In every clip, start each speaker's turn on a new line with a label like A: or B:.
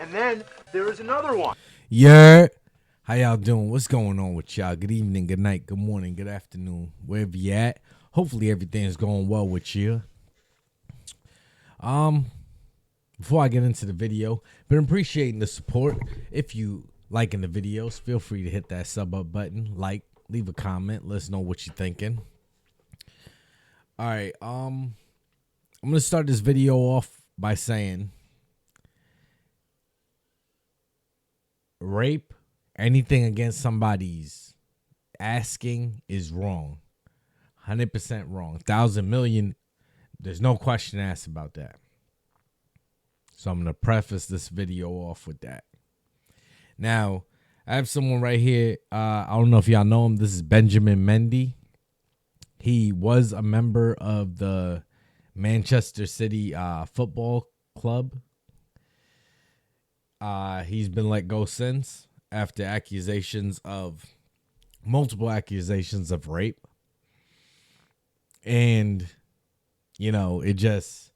A: And then there is another one.
B: Yeah. How y'all doing? What's going on with y'all? Good evening, good night, good morning, good afternoon, wherever you at. Hopefully everything's going well with you. Before I get into the video, been appreciating the support. If you liking the videos, feel free to hit that sub up button, like, leave a comment, let us know what you're thinking. All right, I'm gonna start this video off by saying rape, anything against somebody's asking is wrong. 100% wrong. 1,000 million. There's no question asked about that. So I'm going to preface this video off with that. Now, I have someone right here. I don't know if y'all know him. This is Benjamin Mendy. He was a member of the Manchester City football club. He's been let go since after multiple accusations of rape. And, you know, it just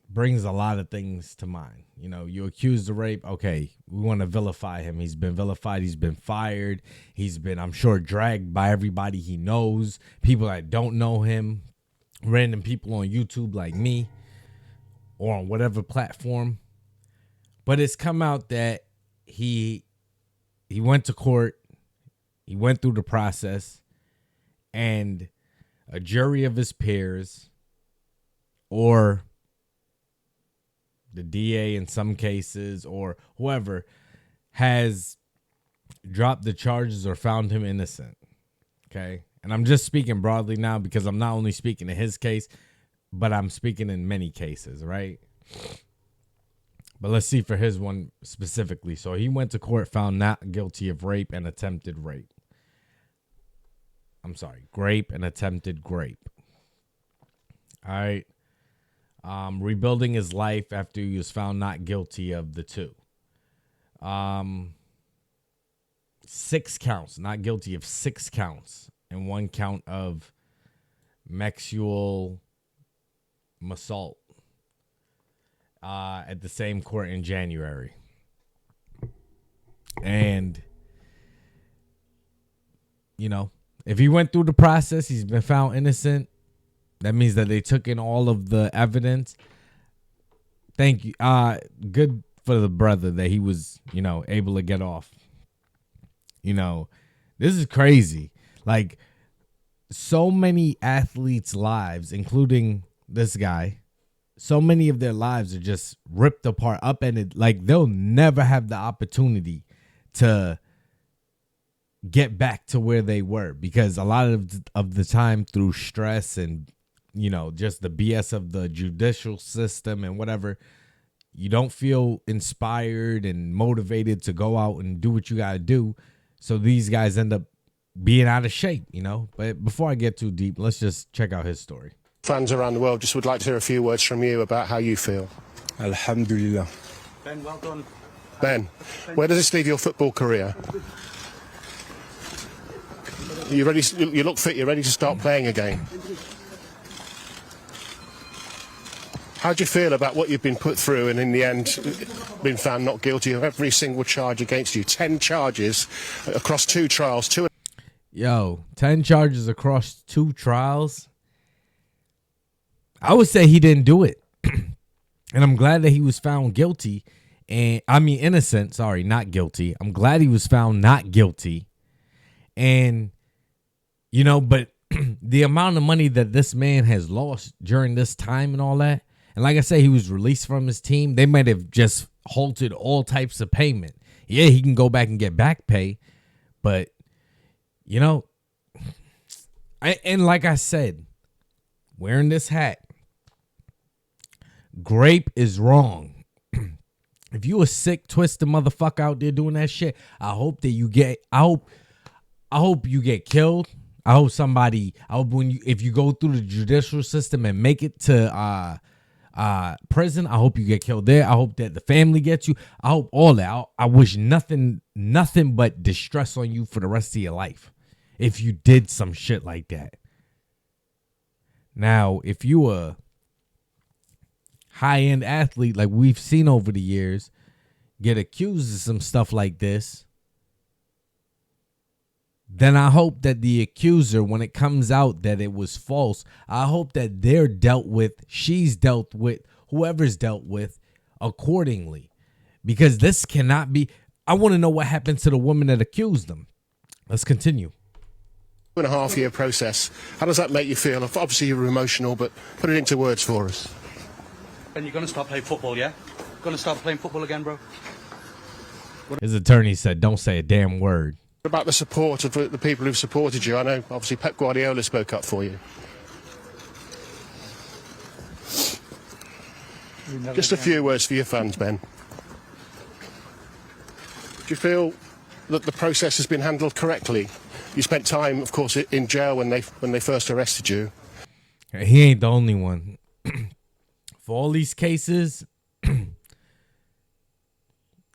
B: brings a lot of things to mind. You know, you accuse of rape. Okay, we want to vilify him. He's been vilified. He's been fired. He's been, I'm sure, dragged by everybody he knows, people that don't know him, random people on YouTube like me or on whatever platform. But it's come out that he went to court. He went through the process, and a jury of his peers, or the DA in some cases, or whoever, has dropped the charges or found him innocent. Okay? And I'm just speaking broadly now because I'm not only speaking in his case, but I'm speaking in many cases, right? But let's see for his one specifically. So he went to court, found not guilty of rape and attempted rape. I'm sorry, grape and attempted grape. All right. Rebuilding his life after he was found not guilty of the two. 6 counts, not guilty of 6 counts, and 1 count of sexual assault at the same court in January. And, you know, if he went through the process, he's been found innocent. That means that they took in all of the evidence. Thank you. Good for the brother that he was, you know, able to get off. You know, this is crazy. Like, so many athletes' lives, including this guy, so many of their lives are just ripped apart, upended. Like, they'll never have the opportunity to get back to where they were, because a lot of the time, through stress and, you know, just the BS of the judicial system and whatever, you don't feel inspired and motivated to go out and do what you got to do. So these guys end up being out of shape, you know. But before I get too deep, let's just check out his story.
C: Fans around the world just would like to hear a few words from you about how you feel.
D: Alhamdulillah.
A: Ben, well done.
C: Ben, where does this leave your football career? You ready? You look fit. You're ready to start playing again. How do you feel about what you've been put through and in the end been found not guilty of every single charge against you? 10 charges across 2 trials.
B: 10 charges across 2 trials. I would say he didn't do it. And I'm glad that he was found guilty. And I mean, innocent. Sorry, not guilty. I'm glad he was found not guilty. And, you know, but the amount of money that this man has lost during this time and all that. And like I said, he was released from his team. They might have just halted all types of payment. Yeah, he can go back and get back pay. But, you know, and like I said, wearing this hat, grape is wrong. If you a sick, twisted motherfucker out there doing that shit, I hope you get killed. I hope if you go through the judicial system and make it to prison, I hope you get killed there. I hope that the family gets you. I hope all that. I wish nothing but distress on you for the rest of your life if you did some shit like that. Now, if you high-end athlete like we've seen over the years get accused of some stuff like this, then I hope that the accuser, when it comes out that it was false, I hope that she's dealt with, whoever's dealt with accordingly. Because this cannot be. I want to know what happened to the woman that accused them. Let's continue.
C: 2.5 year process. How does that make you feel? Obviously you're emotional, but put it into words for us.
A: And you're going to start playing football, yeah? Going to start playing football again, bro?
B: His attorney said, don't say a damn word.
C: What about the support of the people who've supported you? I know, obviously, Pep Guardiola spoke up for you. Just a few words for your fans, Ben. Do you feel that the process has been handled correctly? You spent time, of course, in jail when they first arrested you.
B: He ain't the only one. For all these cases,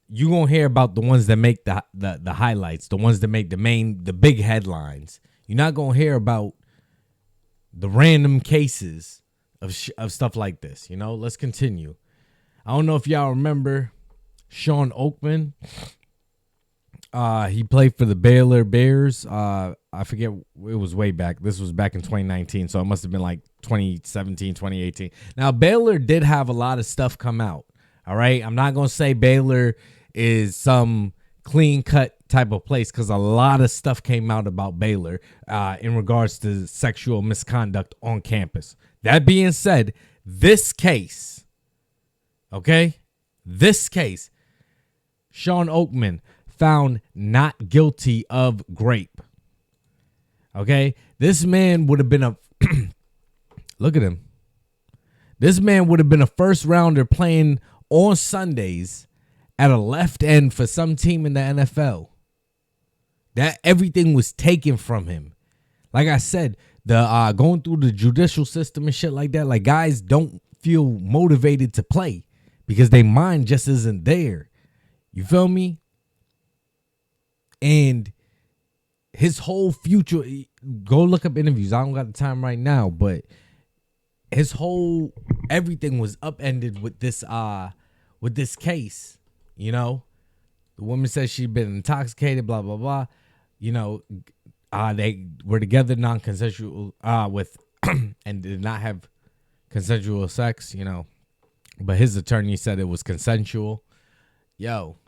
B: you gonna hear about the ones that make the highlights, the ones that make the big headlines. You're not gonna hear about the random cases of stuff like this. You know, let's continue. I don't know if y'all remember Sean Oakman. He played for the Baylor Bears. I forget, it was way back. This was back in 2019, so it must have been like 2017, 2018. Now, Baylor did have a lot of stuff come out. All right, I'm not gonna say Baylor is some clean-cut type of place, because a lot of stuff came out about Baylor in regards to sexual misconduct on campus. That being said, this case, Sean Oakman found not guilty of rape. Okay, this man would have been look at him. This man would have been a first rounder playing on Sundays at a left end for some team in the NFL. That everything was taken from him. Like I said, the going through the judicial system and shit like that, like guys don't feel motivated to play because their mind just isn't there. You feel me? And his whole future, go look up interviews. I don't got the time right now, but his whole everything was upended with this case. You know, the woman says she'd been intoxicated, blah blah blah. You know, they were together non-consensual with and did not have consensual sex. You know, but his attorney said it was consensual. Yo,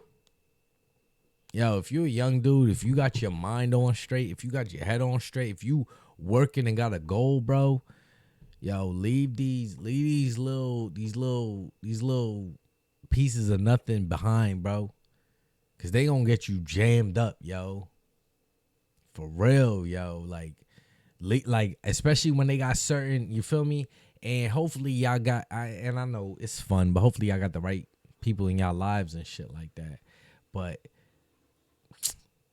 B: if you're a young dude, if you got your mind on straight, if you got your head on straight, if you working and got a goal, bro, leave these little pieces of nothing behind, bro, because they gonna get you jammed up, yo. For real, yo. Like especially when they got certain, you feel me? And hopefully y'all got, I know it's fun, but hopefully y'all got the right people in y'all lives and shit like that. But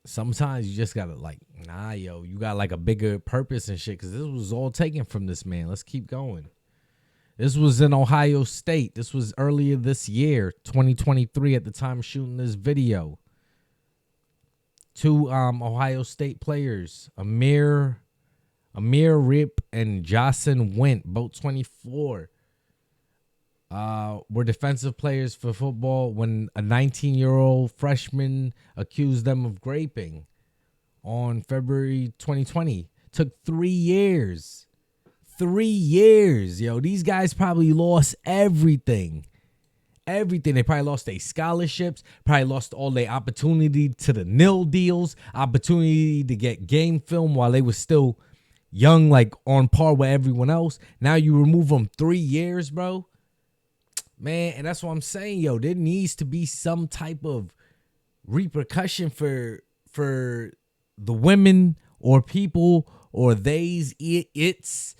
B: sometimes you just gotta you got like a bigger purpose and shit, because this was all taken from this man. Let's keep going. This was in Ohio State. This was earlier this year, 2023, at the time of shooting this video. Two Ohio State players, Amir Rip and Jocelyn Went, both 24, were defensive players for football when a 19-year-old freshman accused them of raping on February 2020. Took 3 years. 3 years, yo. These guys probably lost everything. Everything. They probably lost their scholarships, probably lost all their opportunity to the nil deals, opportunity to get game film while they were still young, like on par with everyone else. Now you remove them 3 years, bro. Man, and that's what I'm saying, yo. There needs to be some type of repercussion for the women or people or it's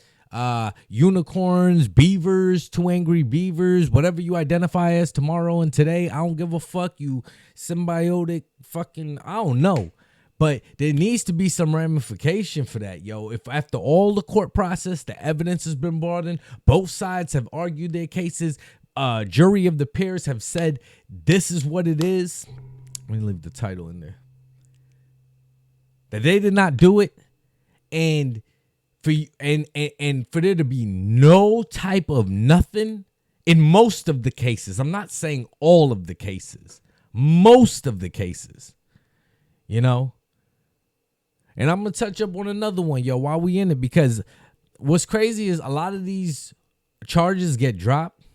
B: unicorns, beavers, two angry beavers, whatever you identify as tomorrow and today. I don't give a fuck. You symbiotic fucking, I don't know. But there needs to be some ramification for that, yo. If after all the court process, the evidence has been brought in, both sides have argued their cases, jury of the peers have said this is what it is. Let me leave the title in there. That they did not do it, and for there to be no type of nothing In most of the cases, I'm not saying all of the cases, most of the cases, you know. And I'm going to touch up on another one, yo, while we in it, because what's crazy is a lot of these charges get dropped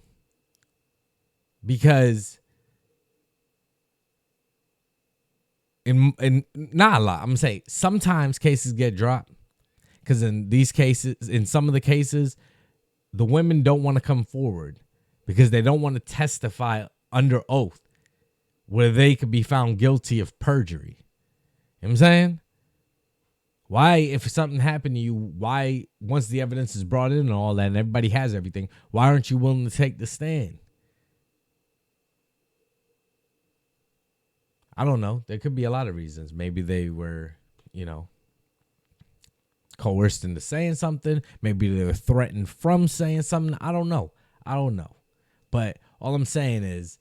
B: because in not a lot, I'm going to say sometimes cases get dropped because in these cases, in some of the cases, the women don't want to come forward because they don't want to testify under oath where they could be found guilty of perjury. You know what I'm saying? Why, if something happened to you, why, once the evidence is brought in and all that and everybody has everything, why aren't you willing to take the stand? I don't know. There could be a lot of reasons. Maybe they were, you know, coerced into saying something. Maybe they were threatened from saying something. I don't know. But all I'm saying is,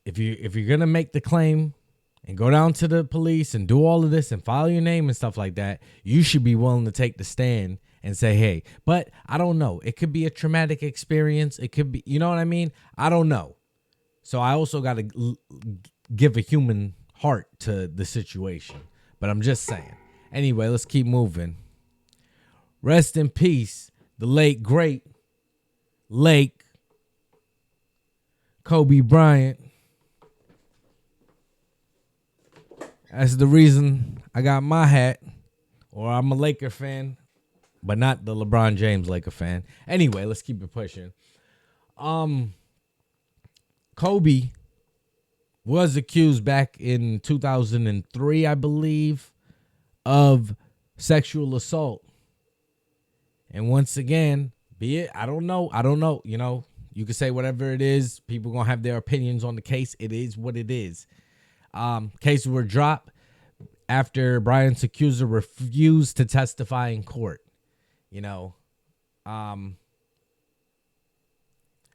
B: if you're gonna make the claim and go down to the police and do all of this and file your name and stuff like that, you should be willing to take the stand and say, hey, but I don't know. It could be a traumatic experience. It could be, you know what I mean? I don't know. So I also got to give a human heart to the situation. But I'm just saying. Anyway, let's keep moving. Rest in peace, the late, great Kobe Bryant. That's the reason I got my hat, or I'm a Laker fan, but not the LeBron James Laker fan. Anyway, let's keep it pushing. Kobe was accused back in 2003, I believe, of sexual assault. And once again, be it, I don't know. You know, you can say whatever it is. People going to have their opinions on the case. It is what it is. Cases were dropped after Bryant's accuser refused to testify in court. You know, and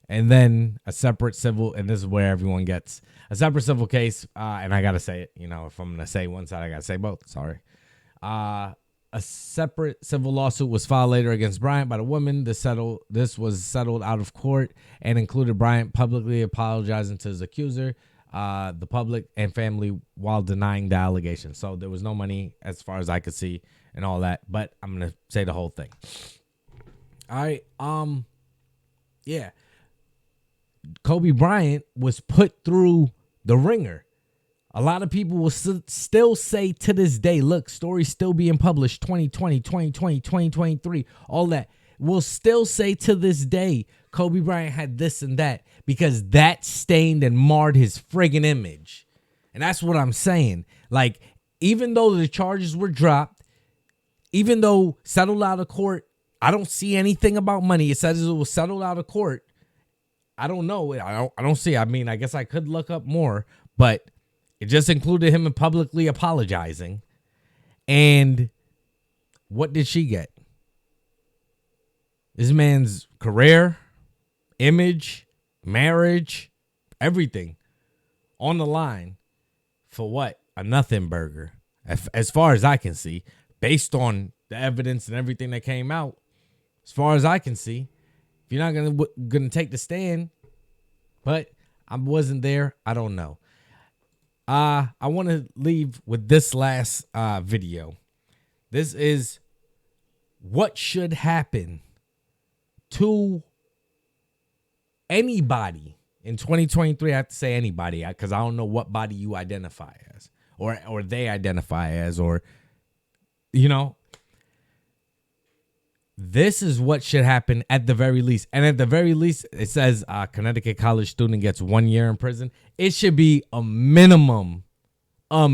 B: then a separate civil, and this is where everyone gets a separate civil case. And I got to say it, you know, if I'm going to say one side, I got to say both. Sorry. A separate civil lawsuit was filed later against Bryant by the woman. This was settled out of court and included Bryant publicly apologizing to his accuser, the public and family, while denying the allegation. So there was no money as far as I could see and all that, but I'm going to say the whole thing. All right. Yeah. Kobe Bryant was put through the ringer. A lot of people will still say to this day, look, stories still being published, 2020, 2020, 2023, all that. Will still say to this day, Kobe Bryant had this and that, because that stained and marred his friggin' image. And that's what I'm saying. Like, even though the charges were dropped, even though settled out of court, I don't see anything about money. It says it was settled out of court. I don't know. I don't see. I mean, I guess I could look up more, but it just included him publicly apologizing. And what did she get? This man's career, image, marriage, everything on the line for what? A nothing burger. As far as I can see, based on the evidence and everything that came out, as far as I can see, if you're not gonna take the stand, but I wasn't there, I don't know. I want to leave with this last video. This is what should happen to anybody in 2023. I have to say anybody, because I don't know what body you identify as, or they identify as, or, you know. This is what should happen at the very least. And at the very least, it says Connecticut college student gets 1 year in prison. It should be a minimum of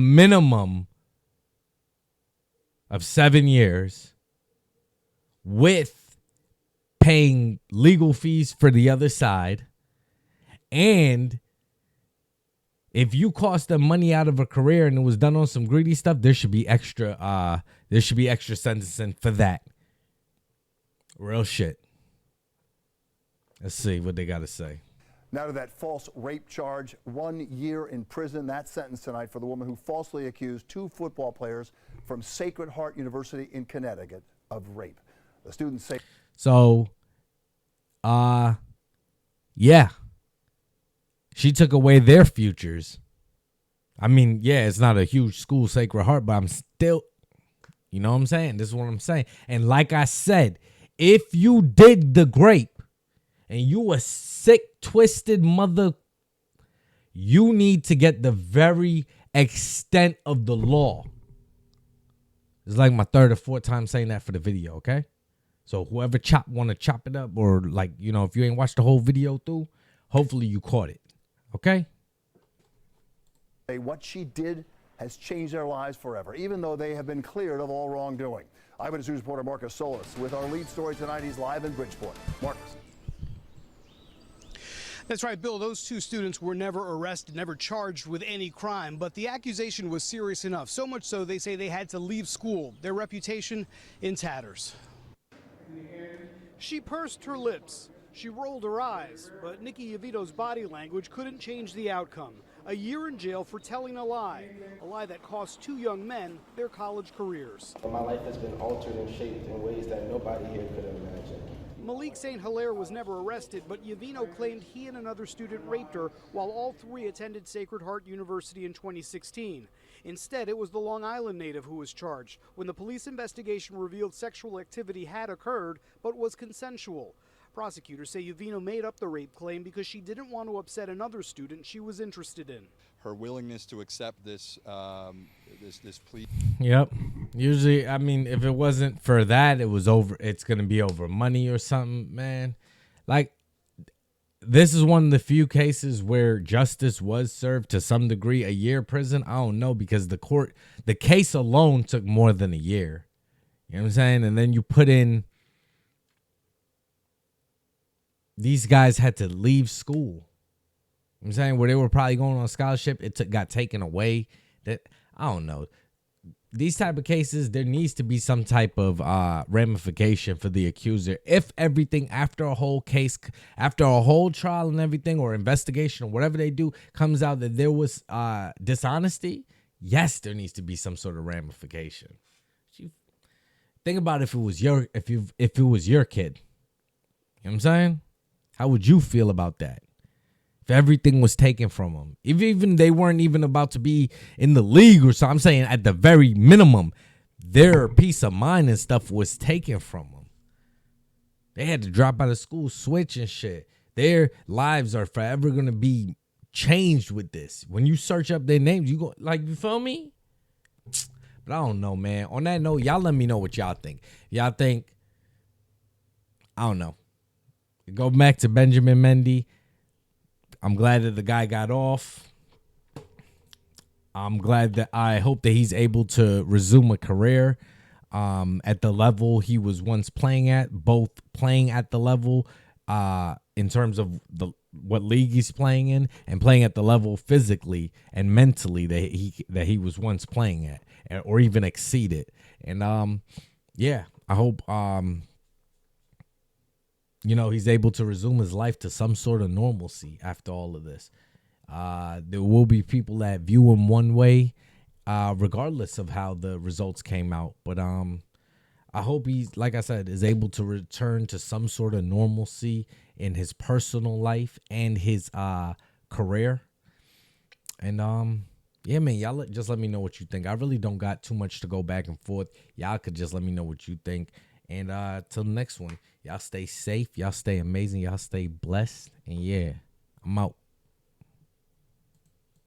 B: 7 years with paying legal fees for the other side. And if you cost them money out of a career and it was done on some greedy stuff, there should be extra sentencing for that. Real shit. Let's see what they got to say.
D: Now to that false rape charge, 1 year in prison. That sentence tonight for the woman who falsely accused 2 football players from Sacred Heart University in Connecticut of rape. The students say.
B: So Yeah. She took away their futures. I mean, yeah, it's not a huge school, Sacred Heart, but I'm still, you know what I'm saying? This is what I'm saying. And like I said, if you dig the grape and you a sick, twisted mother, you need to get the very extent of the law. It's like my third or fourth time saying that for the video, okay? So whoever want to chop it up, or like, you know, if you ain't watched the whole video through, hopefully you caught it, okay?
D: What she did has changed their lives forever, even though they have been cleared of all wrongdoing. Eyewitness News reporter Marcus Solis with our lead story tonight. He's live in Bridgeport. Marcus.
E: That's right, Bill. Those two students were never arrested, never charged with any crime, but the accusation was serious enough. So much so, they say they had to leave school, their reputation in tatters. She pursed her lips. She rolled her eyes, but Nikki Yavito's body language couldn't change the outcome. A year in jail for telling a lie that cost two young men their college careers.
F: My life has been altered and shaped in ways that nobody here could imagine.
E: Malik St. Hilaire was never arrested, but Yavino claimed he and another student raped her while all three attended Sacred Heart University in 2016. Instead, it was the Long Island native who was charged when the police investigation revealed sexual activity had occurred but was consensual. Prosecutors say Yavino made up the rape claim because she didn't want to upset another student she was interested in.
G: Her willingness to accept this this plea.
B: Yep. Usually, I mean, if it wasn't for that, it was over. It's gonna be over money or something, man. Like, this is one of the few cases where justice was served to some degree. A year prison, I don't know, because the case alone took more than a year. You know what I'm saying? And then you put in, these guys had to leave school. You know what I'm saying, where they were probably going on a scholarship, got taken away. That, I don't know. These type of cases, there needs to be some type of ramification for the accuser. If everything after a whole case, after a whole trial and everything, or investigation or whatever they do, comes out that there was dishonesty, yes, there needs to be some sort of ramification. Think about if it was your if it was your kid. You know what I'm saying? How would you feel about that? If everything was taken from them, if even they weren't even about to be in the league or so, I'm saying at the very minimum, their peace of mind and stuff was taken from them. They had to drop out of school, switch and shit. Their lives are forever going to be changed with this. When you search up their names, you go, like, you feel me? But I don't know, man. On that note, y'all let me know what y'all think. Y'all think, I don't know. Go back to Benjamin Mendy. I'm glad that the guy got off. I'm glad that I hope that he's able to resume a career at the level he was once playing at, both playing at the level in terms of what league he's playing in, and playing at the level physically and mentally that he was once playing at, or even exceeded. And yeah, I hope he's able to resume his life to some sort of normalcy after all of this. There will be people that view him one way, regardless of how the results came out. But I hope he's, like I said, is able to return to some sort of normalcy in his personal life and his career. And yeah, man, y'all just let me know what you think. I really don't got too much to go back and forth. Y'all could just let me know what you think. And till the next one, y'all stay safe, y'all stay amazing, y'all stay blessed. And yeah, I'm out.